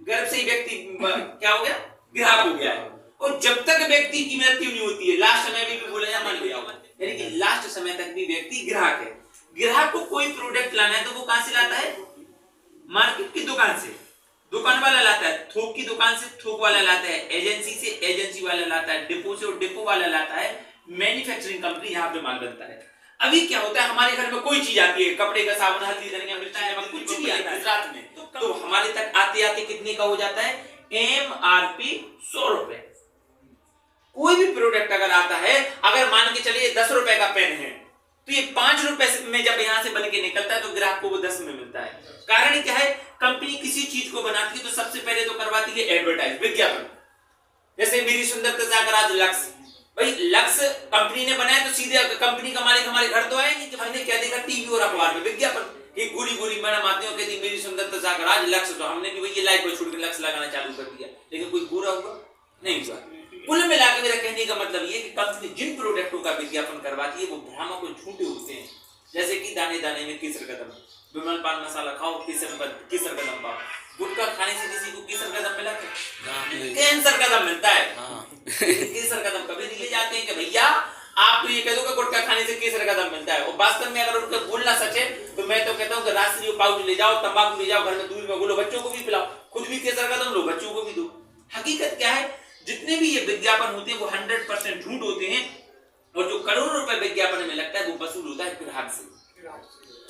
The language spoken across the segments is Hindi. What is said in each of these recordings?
गर्भ से ही व्यक्ति क्या हो गया, ग्राहक हो गया है। और जब तक व्यक्ति की मृत्यु नहीं होती है, लास्ट समय में भी बोला या मान लिया, यानी कि लास्ट समय तक भी व्यक्ति ग्राहक है। ग्राहक को कोई प्रोडक्ट लाना है तो वो कहां से लाता है, मार्केट की दुकान से दुकान वाला लाता है, थोक की दुकान से थोक वाला लाता है, एजेंसी से एजेंसी वाला लाता है, डिपो से डिपो वाला लाता है, मैन्युफैक्चरिंग कंपनी यहाँ पे माल बनता है। अभी क्या होता है, हमारे घर में कोई चीज आती है, कपड़े का साबुन, हल्दी धनिया मिर्चा है, कुछ भी आता है गुजरात में, तो हमारे तक आते आते कितने का हो जाता है, MRP 100 रुपए। कोई भी प्रोडक्ट अगर आता है, अगर मान के चलिए 10 रुपए का पेन है, तो ये 5 रुपए में जब यहां से बन के निकलता है तो ग्राहक को वो 10 में मिलता है। कारण क्या है, कंपनी किसी चीज को बनाती है तो सबसे पहले तो करवाती है एडवर्टाइज, विज्ञापन। जैसे मेरी सुंदरता जाकर आज लक्स, भाई लक्स कंपनी ने बनाया तो सीधे कंपनी का मालिक हमारे घर तो आए नहीं कि भाई ने क्या देखा टीवी और अखबार में विज्ञापन, कि गोरी गोरी मैडम आती हो कहती मेरी सुंदरता जाकर आज लक्स, तो हमने भी भाई लाइट पर छोड़ के लक्स लगाना चालू कर दिया, लेकिन कोई बुरा हुआ नहीं हुआ। कुल मिला के मेरा कहने का मतलब ये कि कंपनी जिन प्रोडक्टों का विज्ञापन करवाती है वो भ्रामक और झूठे होते हैं। जैसे कि दाने दाने में केसर कदम, विमल पान मसाला खाओ केसर कदम पाओ, गुटखा खाने से किसी को केसर कदम मिला कैंसर कदम मिलता है, केसर कदम कभी नहीं ले जाते हैं कि भैया आप तो ये कह दो कि गुटखा खाने से केसर कदम मिलता है, और वास्तव में अगर उनका बोलना सच है तो मैं तो कहता हूँ कि राष्ट्रीय पाउच ले जाओ, तंबाकू ले जाओ, घर में दूध में बोलो, बच्चों को भी पिलाओ, खुद भी केसर कदम लो, बच्चों को भी दो। हकीकत क्या है, जितने भी ये विज्ञापन होते हैं वो 100% झूठ होते हैं, और जो करोड़ों रुपए विज्ञापन में लगता है वो वसूल होता है ग्राहक से।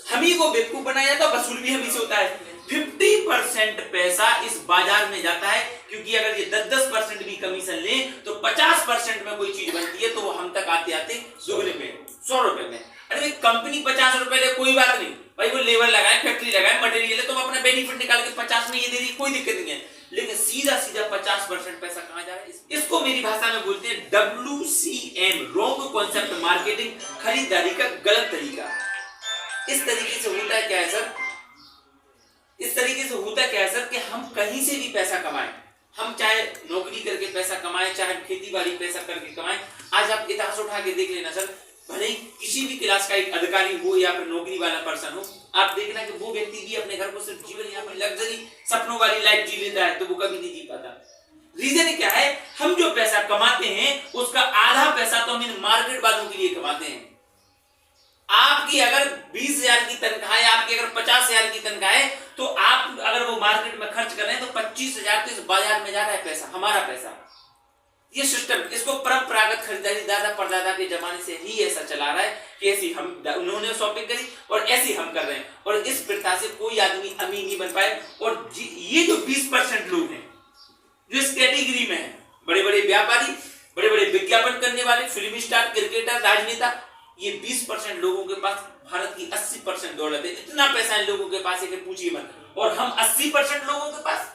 हम ही को बेवकूफ बनाया जाता है, वसूल भी हम ही से होता है। 50% पैसा इस बाजार में जाता है, क्योंकि अगर ये 10% भी कमीशन ले तो 50% में कोई चीज बनती है तो वो हम तक आते आते दुगने पे 100 रुपए में। अरे भाई कंपनी 50 रुपए ले, कोई बात नहीं भाई, वो लेबर लगाए, फैक्ट्री लगाए, मटेरियल है, तुम अपना बेनिफिट निकाल के 50 में ये दे रही, कोई दिक्कत नहीं है, लेकिन सीधा 50% पैसा कहां जा रहा है, इसको मेरी भाषा में बोलते हैं WCM, रॉन्ग कॉन्सेप्ट मार्केटिंग, खरीदारी का गलत तरीका। इस तरीके से होता है क्या है सर, इस तरीके से होता क्या है सर कि हम कहीं से भी पैसा कमाएं, हम चाहे नौकरी करके पैसा कमाएं, चाहे खेती बाड़ी पैसा करके कमाएं। आज आप इतिहास उठा के देख लेना सर, भले किसी भी क्लास का एक अधिकारी हो या फिर नौकरी वाला पर्सन हो, आप देखना कि वो व्यक्ति भी अपने घर को सिर्फ जीवन या फिर लग्जरी सपनों वाली लाइफ जी लेता है तो वो कभी नहीं जी पाता। रीजन क्या है, हम जो पैसा कमाते हैं उसका आधा पैसा तो हम इन मार्केट वालों के लिए कमाते हैं। आपकी अगर 20,000 की तनख्वाह है, आपकी अगर 50,000 की तनख्वाह है, तो आप अगर वो मार्केट में खर्च कर रहे हैं तो 25,000 तो इस बाजार में जा रहा है पैसा, हमारा पैसा। ये सिस्टम, इसको परंपरागत खरीदारी दादा परदादा के जमाने से ही ऐसा चला रहा है कि ऐसी हम उन्होंने शॉपिंग करी और ऐसी हम कर रहे हैं, और इस प्रथा से कोई आदमी अमीर नहीं बन पाए। और ये जो 20% लोग हैं जो इस कैटेगरी में है, बड़े बड़े व्यापारी, बड़े बड़े विज्ञापन करने वाले, फिल्म स्टार, क्रिकेटर, राजनेता, ये 20% लोगों के पास भारत की 80% दौलत है। इतना पैसा इन लोगों के पास है कि पूछिए मत, और हम 80% लोगों के पास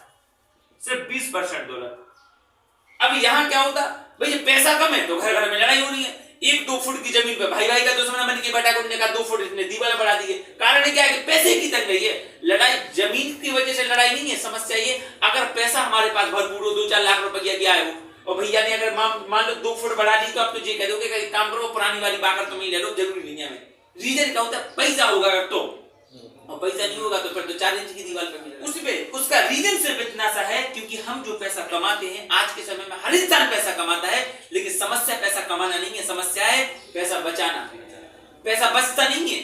सिर्फ 20% दौलत। अब यहाँ क्या होता, भाई ये पैसा कम है तो घर घर में लड़ाई हो रही है, 1-2 फुट की जमीन पे भाई भाई का दुश्मन बन के बैठा, उन्होंने कहा 2 फुट इसने दीवार बढ़ा दी है। कारण क्या है कि पैसे की तंगी है, लड़ाई जमीन की वजह से लड़ाई नहीं है। समस्या ये, अगर पैसा हमारे पास भरपूर हो, 2-4 लाख रुपया गया है, और भैया ने अगर मान लो 2 फुट बढ़ा दी, तो आप तो ये कह दोगे कि काम करो पुरानी वाली बाकर तुम ही ले लो, जरूरी नहीं है हमें। रीजन क्या होता है, पैसा होगा अगर तो, और पैसा नहीं होगा तो फिर तो 4 इंच की दीवार पे मिलेगा। उस पे उसका रीजन सिर्फ इतना सा है क्योंकि हम जो पैसा कमाते हैं, आज के समय में हर इंसान पैसा कमाता है, लेकिन समस्या पैसा कमाना नहीं है, समस्या है पैसा बचाना। पैसा बचता नहीं है।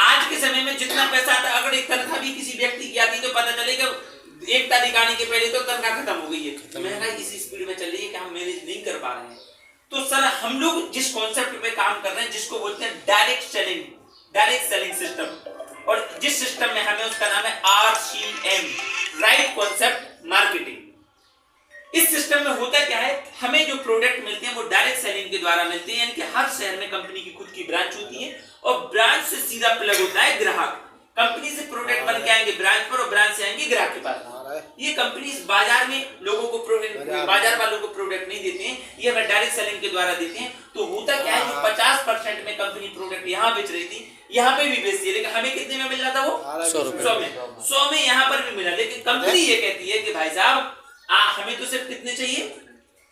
आज के समय में जितना पैसा आता है, अगर एक तनख्वाह भी किसी व्यक्ति की आती तो पता चलेगा 1 तारीख आने के पहले तो तनख्वाह खत्म हो गई है। महंगाई इसी स्पीड में चल रही है कि हम मैनेज नहीं कर पा रहे हैं। तो सर हम लोग जिस कॉन्सेप्ट पे काम कर रहे हैं, जिसको बोलते हैं डायरेक्ट सेलिंग सिस्टम, और जिस सिस्टम में हमें, उसका नाम है RCM, राइट कॉन्सेप्ट मार्केटिंग। इस सिस्टम में होता क्या है, हमें जो प्रोडक्ट मिलते हैं वो डायरेक्ट सेलिंग के द्वारा मिलते हैं, यानी कि हर शहर में कंपनी की खुद की ब्रांच होती है, और ब्रांच से सीधा प्लग होता है ग्राहक। कंपनी से प्रोडक्ट बन के आएंगे ब्रांच पर, और ब्रांच से आएंगे ग्राहक के पास। ये कंपनी इस बाजार में लोगों को बाजार वालों को प्रोडक्ट नहीं देते हैं, ये हमें डायरेक्ट सेलिंग के द्वारा देते हैं। तो होता क्या है, जो 50% में कंपनी प्रोडक्ट यहाँ बेच रही थी, यहाँ पे भी बेचती है, लेकिन हमें कितने में मिल रहा था, वो 100 में यहाँ पर भी मिला। लेकिन कंपनी ये कहती है कि भाई साहब हमें तो सिर्फ कितने चाहिए,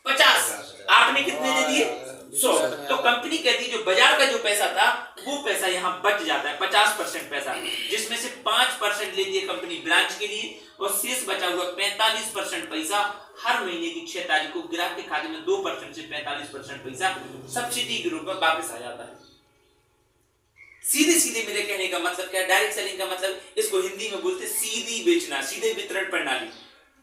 50, आपने कितने दे दिए, 100। तो कंपनी कहती है जो बाजार का जो पैसा था वो पैसा यहाँ बच जाता है 50% पैसा, जिसमें से 5% लेती है कंपनी ब्रांच के लिए और शेष बचा हुआ 45% पैसा हर महीने की 6 तारीख को ग्राहक के खाते में 2% से 45% पैसा सब्सिडी के रूप में वापस आ जाता है। सीधे सीधे मेरे कहने का मतलब क्या है, डायरेक्ट सेलिंग का मतलब इसको हिंदी में बोलते सीधी बेचना, सीधे वितरण प्रणाली।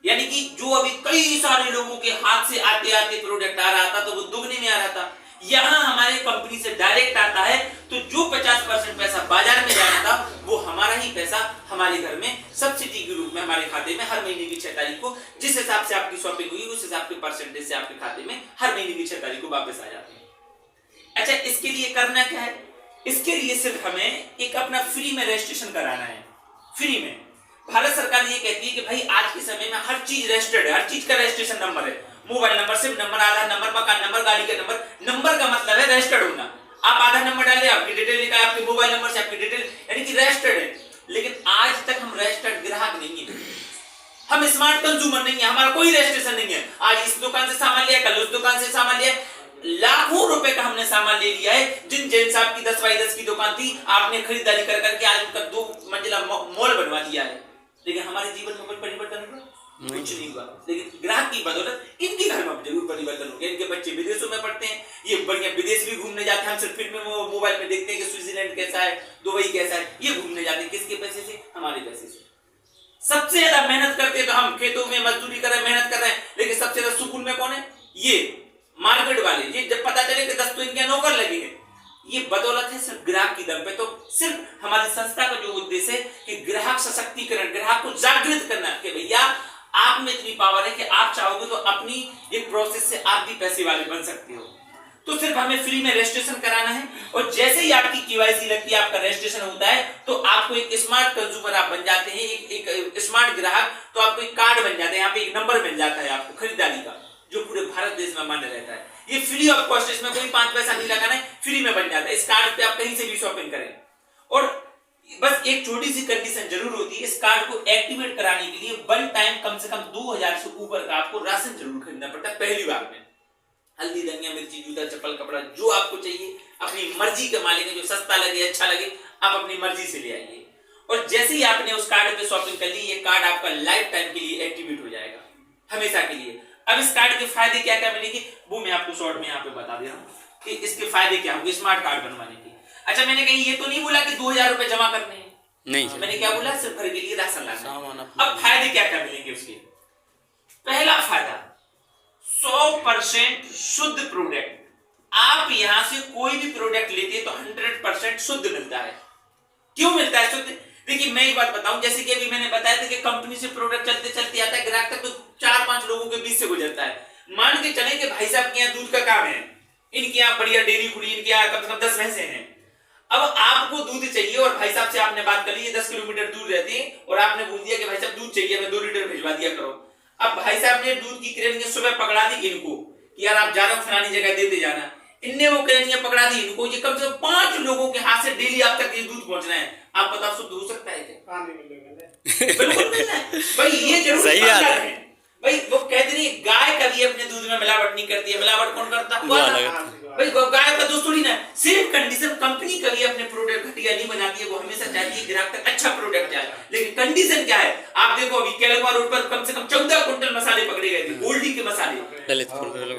यानी कि जो अभी कई सारे लोगों के हाथ से आते आते प्रोडक्ट आ रहा था तो वो दुगने में आ रहा था, यहां हमारे कंपनी से डायरेक्ट आता है तो जो 50% पैसा बाजार में जाना था वो हमारा ही पैसा हमारे घर में सब्सिडी के रूप में हमारे खाते में हर महीने की 6 तारीख को जिस हिसाब से आपकी शॉपिंग हुई उस हिसाब के परसेंटेज से आपके खाते में हर महीने की 6 तारीख को वापस आ जाते हैं। अच्छा, इसके लिए करना क्या है? इसके लिए सिर्फ हमें एक अपना फ्री में रजिस्ट्रेशन कराना है। फ्री में भारत सरकार ये कहती है कि भाई आज के समय में हर चीज रजिस्टर्ड है, हर चीज का रजिस्ट्रेशन नंबर है, मोबाइल नंबर, सिम नंबर, आधार नंबर, मकान नंबर, गाड़ी का नंबर। नंबर का मतलब है रजिस्टर्ड होना। आप आधार नंबर डाले, आपकी डिटेल निकाले, आपके मोबाइल नंबर से आपकी डिटेल, यानी कि रजिस्टर्ड है। लेकिन आज तक हम रजिस्टर्ड ग्राहक नहीं है, हम स्मार्ट कंज्यूमर नहीं है, हमारा कोई रजिस्ट्रेशन नहीं है। आज इस दुकान से सामान लिया, कल उस दुकान से सामान लिया, लाखों रुपए का हमने सामान ले लिया है। जिन जैन साहब की 10x10 की दुकान थी, आपने खरीदारी कर करके आज उनका 2 मंजिला मॉल बनवा दिया है, लेकिन हमारे जीवन में कोई परिवर्तन हुआ? कुछ नहीं हुआ। लेकिन ग्राहक की बदौलत इनके घर में जरूर परिवर्तन हो गया। इनके बच्चे विदेशों में पढ़ते हैं, ये बढ़िया विदेश भी घूमने जाते हैं। हम सिर्फ फिल्म में मोबाइल में देखते हैं कि स्विट्जरलैंड कैसा है, दुबई कैसा है, ये घूमने जाते हैं। किसके पैसे से? हमारे पैसे से। सबसे ज्यादा मेहनत करते तो हम खेतों में मजदूरी कर रहे हैं, मेहनत कर रहे हैं, लेकिन सबसे ज्यादा सुकून में कौन है? ये मार्केट वाले। ये जब पता चले कि 10 तो इनके नौकर लगे हैं, ये बदौलत है सिर्फ ग्राहक की दम पे। तो सिर्फ हमारी संस्था का जो उद्देश्य है कि ग्राहक सशक्तिकरण, ग्राहक को जागृत करना कि भैया आप में इतनी पावर है कि आप चाहोगे तो अपनी एक प्रोसेस से आप भी पैसे वाले बन सकते हो। तो सिर्फ हमें फ्री में रजिस्ट्रेशन कराना है और जैसे ही आपकी केवाईसी लगती है, आपका रजिस्ट्रेशन होता है, तो आपको एक स्मार्ट कंज्यूमर आप बन जाते हैं, एक स्मार्ट ग्राहक। तो आपको एक कार्ड बन जाता है, यहाँ पे एक नंबर मिल जाता है आपको खरीदारी का, जो पूरे भारत देश में मान्य रहता है। ये फ्री ऑफ कॉस्ट, इसमें कोई 5 पैसा नहीं लगाना है, फ्री में बन जाता है। इस कार्ड पे आप कहीं से भी शॉपिंग करें। और बस एक छोटी सी कंडीशन जरूर होती है, इस कार्ड को एक्टिवेट कराने के लिए वन टाइम कम से कम 2000 से ऊपर का आपको राशन जरूर खरीदना पड़ता है पहली बार में। हल्दी, धनिया, मिर्ची, जूता, चप्पल, कपड़ा जो आपको चाहिए अपनी मर्जी के मालिक है, जो सस्ता लगे, अच्छा लगे, आप अपनी मर्जी से ले आइए। और जैसे ही आपने उस कार्ड पे शॉपिंग कर ली, ये कार्ड आपका लाइफ टाइम के लिए एक्टिवेट हो जाएगा, हमेशा के लिए। अब इस कार्ड के फायदे क्या क्या मिलेंगे वो मैं आपको शॉर्ट में यहाँ पे बता दे रहा हूँ कि इसके फायदे क्या होंगे स्मार्ट कार्ड बनवाने के। अच्छा, मैंने कहीं ये तो नहीं बोला कि 2000 रुपए जमा करने हैं, नहीं। मैंने क्या बोला? सिर्फ घर के लिए राशन लाना। अब फायदे क्या क्या मिलेंगे उसके? पहला फायदा 100% शुद्ध प्रोडक्ट। आप यहां से कोई भी प्रोडक्ट लेते तो 100% शुद्ध मिलता है। क्यों मिलता है शुद्ध? देखिए, मैं एक बात बताऊं, जैसे कि अभी मैंने बताया था कि कंपनी से प्रोडक्ट चलते चलते आता है ग्राहक तक, तो 4-5 लोगों के बीच से गुजरता है। मान के चले कि भाई साहब के यहाँ दूध का काम है, इनके यहाँ बढ़िया डेयरी खुली, इनके यहाँ कम से कम 10 भैंसे हैं। अब आपको दूध चाहिए और भाई साहब से आपने बात कर ली, 10 किलोमीटर दूर रहते हैं और आपने बोल दिया कि भाई साहब दूध चाहिए, हमें 2 लीटर भिजवा दिया करो। अब भाई साहब ने दूध की क्रेनियां सुबह पकड़ा दी इनको कि यार आप जा रहे हो फलानी जगह देते जाना। इनने वो क्रेनियां पकड़ा दी इनको, ये कम से कम 5 लोगों के हाथ से डेली आप तक ये दूध पहुंचना है। आप बताओ शुद्ध हो सकता है क्या? बिल्कुल नहीं है भाई, ये जरूर सही है भाई। वो कहते नहीं गाय कभी अपने दूध में मिलावट नहीं करती है, मिलावट कौन करता है? भाई गाय का दूध थोड़ी ना। सिर्फ कंडीशन, कंपनी कभी अपने प्रोडक्ट घटिया नहीं बनाती है, वो हमेशा चाहती है ग्राहक तक अच्छा प्रोडक्ट जाए। लेकिन कंडीशन क्या है? आप देखो अभी केलवा रोड पर कम से कम 14 क्विंटल मसाले पकड़े गए थे, गोल्डी के मसाले,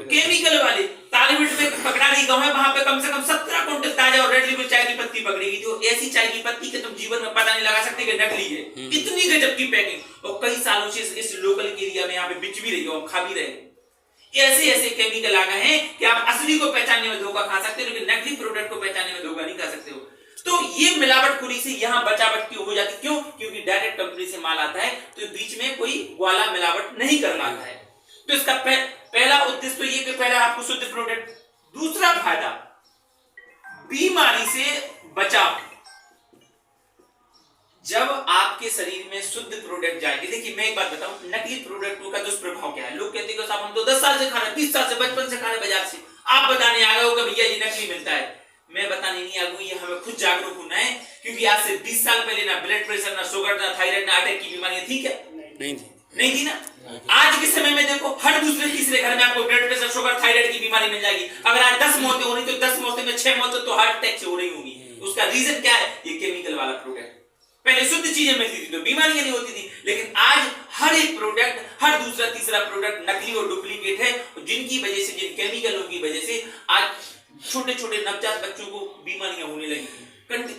केमिकल वाले। तालीमिट में पकड़ा गई गांव है, वहां पे कम से कम 17 क्विंटल ताजा और रेड लेबल चाय की पत्ती पकड़ी गई, जो ऐसी चाय की पत्ती के तुम जीवन में पता नहीं लगा सकते कि नकली है। इतनी गजब की पैकिंग, और कई सालों से इस लोकल एरिया में यहाँ पे बिच भी रही हो, खा भी रहे। ऐसे ऐसे केमिकल आ गए हैं कि आप असली को पहचानने में धोखा खा सकते हो, लेकिन नकली प्रोडक्ट को पहचानने में धोखा नहीं खा सकते हो। तो ये मिलावटखोरी से यहाँ बचावट क्यों हो जाती? क्यों? क्योंकि डायरेक्ट कंपनी से माल आता है, तो बीच में कोई ग्वाला मिलावट नहीं कर पाता है। तो इसका पहला उद्देश्य तो ये कि पहला आपको शुद्ध प्रोडक्ट। दूसरा फायदा बीमारी से बचाव। जब आपके शरीर में शुद्ध प्रोडक्ट जाएंगे, देखिए मैं एक बात बताऊं, नकली प्रोडक्टों का दुष्प्रभाव क्या है? लोग कहते हैं कि साहब हम तो 10 साल से खा रहे हैं, 20 साल से, बचपन से खा रहे हैं बाजार से, आप बताने आ गए हो कि भैया ये नकली मिलता है। मैं बताने नहीं आ गई, ये हमें खुद जागरूक होना है, क्योंकि आज से 20 साल पहले ना ब्लड प्रेशर, ना शुगर, ना थायराइड, ना हार्ट की बीमारियां थी क्या? नहीं थी ना। आज के समय में देखो हर दूसरे तीसरे घर में आपको ब्लड प्रेशर, शुगर, थायराइड की बीमारी मिल जाएगी। अगर आज 10 मौतें हो रही तो 10 मौतें में 6 मौतें तो हार्ट अटैक से हो रही होंगी। उसका रीजन क्या है? ये केमिकल वाला प्रोडक्ट। पहले शुद्ध चीजें मिलती थी तो बीमारियां नहीं होती थी, लेकिन आज हर एक प्रोडक्ट, हर दूसरा तीसरा प्रोडक्ट नकली और डुप्लीकेट है, जिनकी वजह से, जिन केमिकलों की वजह से आज छोटे छोटे नवजात बच्चों को बीमारियां होने लगी।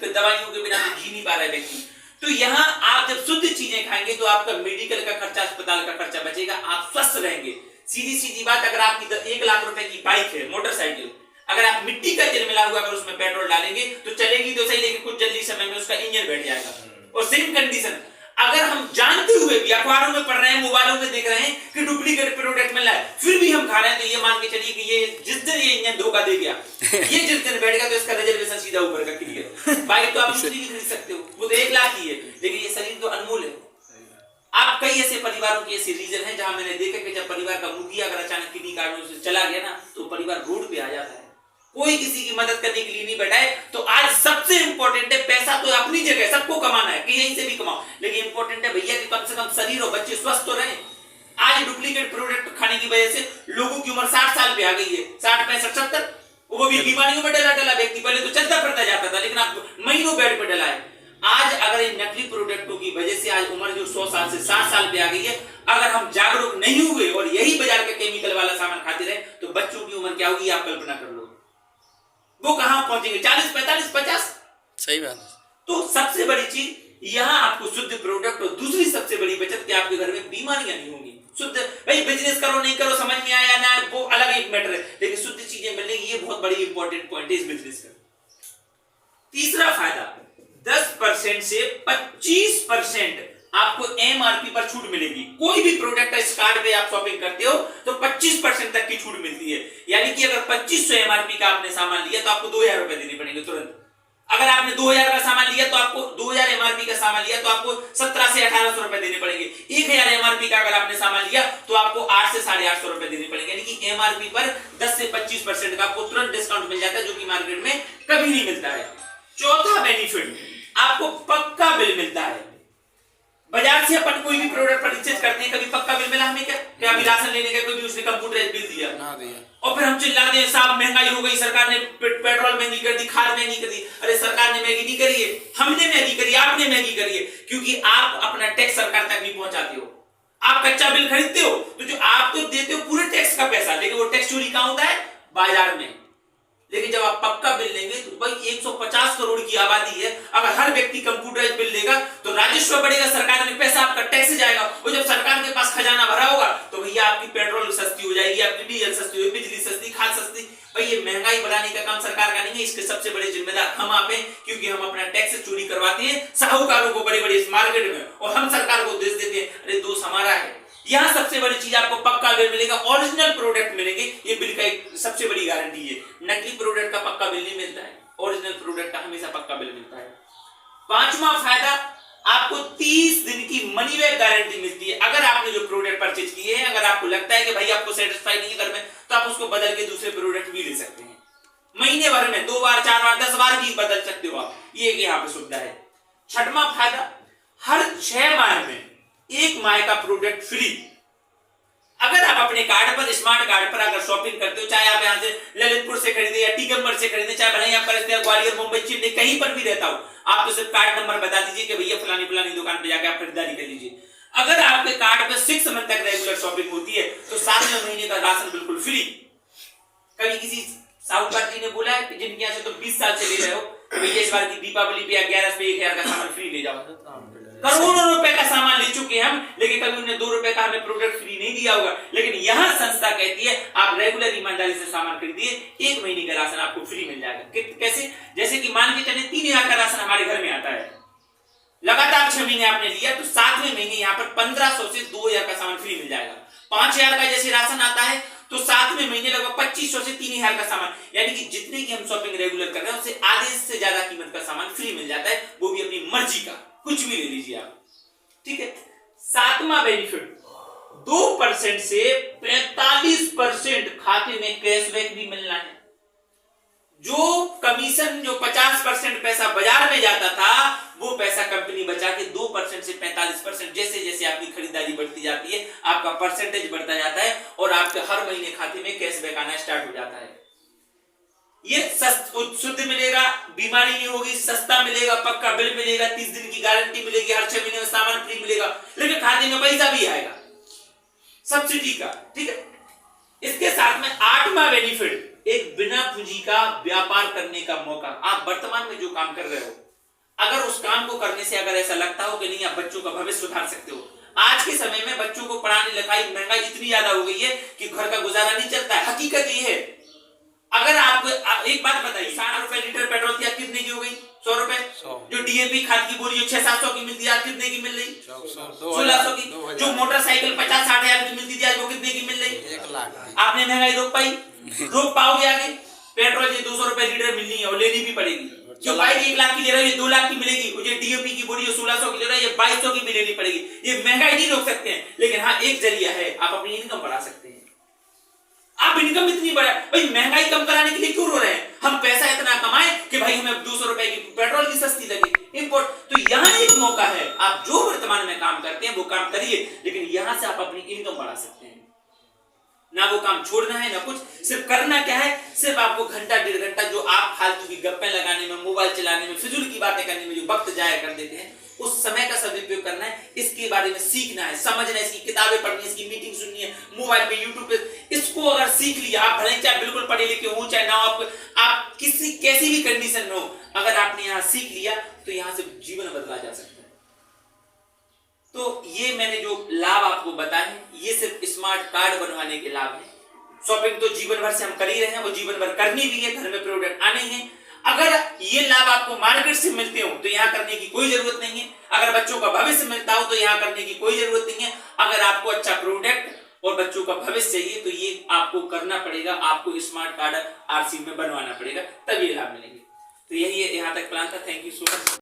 दवाइयों के बिना तो जी नहीं पा रहा है व्यक्ति। तो यहाँ आप जब शुद्ध चीजें खाएंगे तो आपका मेडिकल का खर्चा, अस्पताल का खर्चा बचेगा, आप स्वस्थ रहेंगे। सीधी सीधी बात, अगर आपकी 1 लाख रुपए की बाइक है, मोटरसाइकिल, अगर आप मिट्टी का तेल मिला हुआ अगर उसमें पेट्रोल डालेंगे तो चलेगी तो सही, लेकिन कुछ जल्दी समय में उसका इंजन बैठ जाएगा। और सेम कंडीशन, अगर हम जानते हुए भी अखबारों में पढ़ रहे हैं, मोबाइलों में देख रहे हैं कि डुप्लीकेट प्रोडक्ट मिल रहा है, फिर भी हम खा रहे हैं, तो ये मान के चलिए कि ये जिस दिन ये इंजन धोखा दे गया, ये जिस दिन बैठ गया, तो इसका रिजर्वेशन सीधा ऊपर का क्लियर। बाइक तो आप दूसरी भी खरीद सकते हो, वो तो 1 लाख की है, लेकिन ये शरीर तो अनमोल है। आप कई ऐसे परिवारों के ऐसे रीजन है जहां मैंने देखा कि जब परिवार का मुखिया अगर अचानक किडनी कारणों से चला गया ना, तो परिवार रोड पे आ जाता है, कोई किसी की मदद करने के लिए नहीं बैठा है। तो आज सबसे इंपॉर्टेंट है, पैसा तो अपनी जगह सबको कमाना है कि यहीं से भी कमाओ, लेकिन इंपॉर्टेंट है भैया कि कम से कम शरीर और बच्चे स्वस्थ तो रहे। आज डुप्लीकेट प्रोडक्ट खाने की वजह से लोगों की उम्र 60 साल पे आ गई है, 60, 65, 70, वो भी बीमारियों में डला व्यक्ति। पहले तो चलता फिरता जाता था, लेकिन अब महीनों बेड पे डला है। आज अगर इन नकली प्रोडक्टों की वजह से आज उम्र जो 100 साल से 60 साल पे आ गई है, अगर हम जागरूक नहीं हुए और यही बाजार के केमिकल वाला सामान खाते रहे तो बच्चों की उम्र क्या होगी आप कल्पना कर लो, वो कहां पहुंचेंगे? 40, 45, 50। सही बात। तो सबसे बड़ी चीज यहाँ आपको शुद्ध प्रोडक्ट, और दूसरी सबसे बड़ी बचत कि आपके घर में बीमारियां नहीं होंगी। शुद्ध, भाई बिजनेस करो नहीं करो समझ में आया ना, वो अलग एक मैटर है, लेकिन शुद्ध चीजें मिलेंगी, ये बहुत बड़ी इंपॉर्टेंट पॉइंट है इस बिजनेस का। तीसरा फायदा, 10% से 25% आपको एमआरपी पर छूट मिलेगी। कोई भी प्रोडक्ट इस कार्ड पे आप शॉपिंग करते हो तो 25% तक की छूट मिलती है। यानी कि अगर 2500 एमआरपी का आपने सामान लिया तो आपको 2000 रुपए देने पड़ेंगे तुरंत। अगर आपने 2000 का सामान लिया तो आपको 2000 एमआरपी का सामान लिया तो आपको 1700 से 1800 रुपए देने पड़ेंगे। 1000 एमआरपी का अगर आपने सामान लिया तो आपको 800 से 850 रुपए देने पड़ेंगे। यानी कि एमआरपी पर 10 से 25% का आपको तुरंत डिस्काउंट मिल जाता है, जो कि मार्केट में कभी नहीं मिलता है। चौथा बेनिफिट, आपको पक्का बिल मिलता है। बाजार से अपन कोई भी प्रोडक्ट परचेज करते हैं, कभी पक्का बिल मिला हमें? क्या अभी राशन लेने का कोई भी उसने कंप्यूटर बिल दिया ना दिया, और फिर हम चिल्ला दे साहब महंगाई हो गई, सरकार ने पेट्रोल महंगी कर दी, खाद महंगी कर दी। अरे सरकार ने महंगी नहीं करी है, हमने महंगी करी, आपने महंगी करी है, क्योंकि आप अपना टैक्स सरकार तक नहीं पहुंचाते हो। आप कच्चा बिल खरीदते हो तो जो आप तो देते हो पूरे टैक्स का पैसा, लेकिन वो टैक्स चोरी कहां होता है? बाजार में। लेकिन जब आप पक्का बिल लेंगे तो भाई 150 करोड़ की आबादी है, अगर हर व्यक्ति कंप्यूटराइज बिल लेगा तो राजस्व बढ़ेगा, सरकार में पैसा आपका टैक्स जाएगा, और जब सरकार के पास खजाना भरा होगा तो भैया आपकी पेट्रोल सस्ती हो जाएगी, आपकी डीजल सस्ती होगी, बिजली सस्ती, खाद सस्ती। भाई ये महंगाई बढ़ाने का काम सरकार का नहीं है, इसके सबसे बड़े जिम्मेदार हम आप हैं, क्योंकि हम अपना टैक्स चोरी करवाते हैं साहूकारों को बड़े बड़े मार्केट में, और हम सरकार को दोष देते हैं, अरे दोष हमारा है। यहां सबसे बड़ी चीज आपको पक्का बिल मिलेगा, ओरिजिनल प्रोडक्ट मिलेंगे, ये बिल का एक सबसे बड़ी गारंटी है। नकली प्रोडक्ट का पक्का बिल नहीं मिलता है, ओरिजिनल प्रोडक्ट का हमेशा पक्का बिल मिलता है। पांचवा फायदा, आपको 30 दिन की मनी बैक गारंटी मिलती है। अगर आपने जो प्रोडक्ट परचेज किए हैं, अगर आपको लगता है कि भाई आपको सेटिस्फाई नहीं है घर में, तो आप उसको बदल के दूसरे प्रोडक्ट भी ले सकते हैं। महीने भर में 2 बार, 4 बार, 10 बार भी बदल सकते हो आप, ये यहाँ पे सुविधा है। छठवां फायदा, हर 6 माह में 1 माह का प्रोडक्ट फ्री। अगर आप अपने कार्ड पर, स्मार्ट कार्ड पर अगर शॉपिंग करते हो, चाहे आप यहाँ से ललितपुर से खरीदे या टीकमगढ़ से खरीदे, चाहे भले आपका रिश्तेदार ग्वालियर, मुंबई, चेन्नई कहीं पर भी रहता हो, आप तो सिर्फ कार्ड नंबर बता दीजिए कि भैया फलानी फलानी दुकान पे जाके आप खरीदारी कर लीजिए। अगर आपके कार्ड पर 6 मंथ तक रेगुलर शॉपिंग होती है तो 7वें महीने का राशन बिल्कुल फ्री। कभी किसी साहूकार जी ने बोला है कि जिनके यहाँ से तो 20 साल से ले रहे हो, भैया इस बार की दीपावली पे या 11 पे 1000 का सामान फ्री ले जाओ। करोड़ों रुपए का सामान ले चुके हम, लेकिन कभी उन्हें 2 रुपए का हमें प्रोडक्ट फ्री नहीं दिया होगा। लेकिन यहां संस्था कहती है आप रेगुलर ईमानदारी से सामान खरीदिए, 1 महीने का राशन आपको फ्री मिल जाएगा। कैसे? जैसे कि मान के चले 3000 का राशन हमारे घर में आता है, लगातार 6 महीने आपने लिया तो 7वें महीने यहाँ पर 1500 से 2000 का सामान फ्री मिल जाएगा। 5000 का जैसे राशन आता है तो 7वें महीने लगभग 2500 से 3000 का सामान, यानी कि जितने की हम शॉपिंग रेगुलर कर रहे हैं उससे आधे से ज्यादा कीमत का सामान फ्री मिल जाता है, वो भी अपनी मर्जी का, कुछ भी ले लीजिए आप, ठीक है। 7वां बेनिफिट, 2% से 45% खाते में कैशबैक भी मिलना है। जो कमीशन जो 50% पैसा बाजार में जाता था, वो पैसा कंपनी बचा के 2% से 45%, जैसे जैसे आपकी खरीदारी बढ़ती जाती है आपका परसेंटेज बढ़ता जाता है और आपके हर महीने खाते में कैशबैक आना स्टार्ट हो जाता है। ये शुद्ध मिलेगा, बीमारी नहीं होगी, सस्ता मिलेगा, पक्का बिल मिलेगा, 30 दिन की गारंटी मिलेगी, हर 6 महीने में सामान फ्री मिलेगा, लेकिन खाते में पैसा भी आएगा सब्सिडी का। ठीक है, इसके साथ में 8वां बेनिफिट, एक बिना पूंजी का व्यापार करने का मौका। आप वर्तमान में जो काम कर रहे हो, अगर उस काम को करने से अगर ऐसा लगता हो कि नहीं आप बच्चों का भविष्य सुधार सकते हो। आज के समय में बच्चों को पढ़ाने लिखाई महंगाई इतनी ज्यादा हो गई है कि घर का गुजारा नहीं चलता है। हकीकत ये है, अगर आपको एक बात बताइए, 60 रुपए लीटर पेट्रोल की कितने की हो गई? 100 रुपए। जो डीएपी खाद की बोरी 600-700 की मिलती है, आज कितने की मिल रही? 1600 की। जो मोटरसाइकिल 50-60 हजार की मिलती थी, आज वो कितने की मिल रही? 1 लाख। आपने महंगाई रोक पाई? रोक पाओगे आगे? पेट्रोल ये 200 रुपए लीटर मिलनी है और लेनी भी पड़ेगी। जो बाइक 1 लाख की ले रहा है, ये 2 लाख की मिलेगी। ये डीएपी की बोरी 1600 की ले रहा है, ये 2200 की भी लेनी पड़ेगी। ये महंगाई नहीं रोक सकते हैं, लेकिन हाँ एक जरिया है, आप अपनी इनकम बढ़ा सकते हैं। आप इनकम इतनी बढ़ा, भाई महंगाई कम कराने के लिए क्यों रो रहे हैं? हम पैसा इतना कमाएं कि भाई हमें 200 रुपए की पेट्रोल की सस्ती लगे इंपोर्ट। तो यहाँ एक मौका है, आप जो वर्तमान में काम करते हैं वो काम करिए, लेकिन यहां से आप अपनी इनकम बढ़ा सकते हैं। ना वो काम छोड़ना है ना कुछ, सिर्फ करना क्या है, सिर्फ आपको घंटा 1.5 घंटा जो आप फालतू की गप्पे लगाने में, मोबाइल चलाने में, फिजूल की बातें करने में जो वक्त जाया कर देते हैं, उस समय का सदुपयोग करना है। इसके बारे में सीखना है, समझना है, इसकी किताबें पढ़नी है, इसकी मीटिंग सुननी है, मोबाइल पे यूट्यूब पे। इसको अगर सीख लिया, आप भले चाहे बिल्कुल पढ़े लिखे हो चाहे ना हो, आप किसी कैसी भी कंडीशन में हो, अगर आपने यहाँ सीख लिया तो यहाँ से जीवन बदला जा सकता है। तो ये मैंने जो लाभ आपको बताए, ये सिर्फ स्मार्ट कार्ड बनवाने के लाभ है। शॉपिंग तो जीवन भर से हम कर ही रहे हैं, वो जीवन भर करनी भी है, घर में प्रोडक्ट आने ही है। अगर ये लाभ आपको मार्केट से मिलते हो तो यहाँ करने की कोई जरूरत नहीं है। अगर बच्चों का भविष्य मिलता हो तो यहाँ करने की कोई जरूरत नहीं है। अगर आपको अच्छा प्रोडक्ट और बच्चों का भविष्य चाहिए तो ये आपको करना पड़ेगा, आपको स्मार्ट कार्ड आरसी में बनवाना पड़ेगा, तब ये लाभ मिलेंगे। तो यही है, यहाँ तक प्लान था। Thank you so much.